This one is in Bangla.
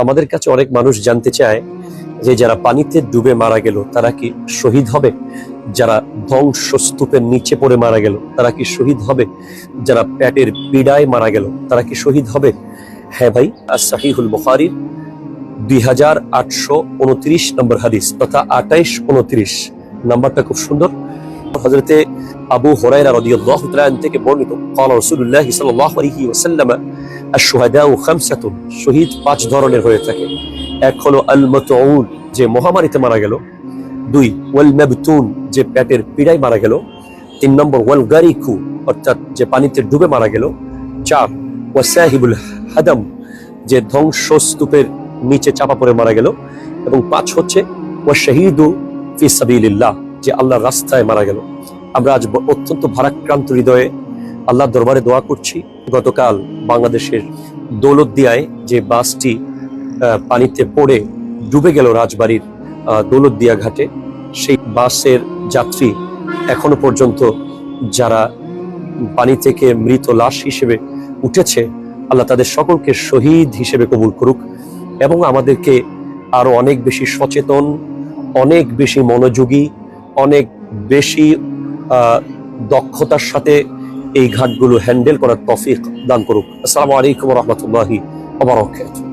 আমাদের কাছে অনেক মানুষ জানতে চায় যে যারা পানিতে ডুবে মারা গেল তারা কি শহীদ হবে, যারা ধ্বংসস্তূপের নিচে পড়ে মারা গেল তারা কি শহীদ হবে, যারা পেটের পীড়ায় মারা গেল তারা কি শহীদ হবে? হ্যাঁ ভাই, সহিহুল বুখারীর 2829 নম্বর হাদিস তথা 28-29 নাম্বারটা খুব সুন্দর। হযরতে আবু হুরায়রা রাদিয়াল্লাহু তাআলা থেকে বর্ণিত, قال রাসূলুল্লাহ সাল্লাল্লাহু আলাইহি ওয়াসাল্লাম আশ-শুহাদাউ খামসাতুন, শহীদ 5 ধরনের হয়ে থাকে। এক হলো আল মাতউন, যে মহামারীতে মারা গেল। 2 ওয়াল মাবতুন, যে পেটের পীড়ায় মারা গেল। 3 নম্বর ওয়াল গারিকু, অর্থাৎ যে পানিতে ডুবে মারা গেল। 4 ওয়াসাহিবুল হাদাম, যে ধ্বংসস্তূপের নিচে চাপা পড়ে মারা গেল। এবং 5 হচ্ছে ওয়াশাহিদু ফি সাবিলিল্লাহ, যে আল্লাহর রাস্তায় মারা গেল। আমরা আজ অত্যন্ত ভারাক্রান্ত হৃদয়ে আল্লাহর দরবারে দোয়া করছি। গতকাল বাংলাদেশের দৌলতদিয়ায় যে বাসটি পানিতে পড়ে ডুবে গেল রাজবাড়ির দৌলতদিয়া ঘাটে, সেই বাসের যাত্রী এখনো পর্যন্ত যারা পানি থেকে মৃত লাশ হিসেবে উঠেছে, আল্লাহ তাদের সকলকে শহীদ হিসেবে কবুল করুক এবং আমাদেরকে আরো অনেক বেশি সচেতন, অনেক বেশি মনোযোগী, অনেক বেশি দক্ষতার সাথে এই ঘাটগুলো হ্যান্ডেল করার তৌফিক দান করুক। আসসালামু আলাইকুম ওয়া রাহমাতুল্লাহি ওয়া বারাকাতুহু।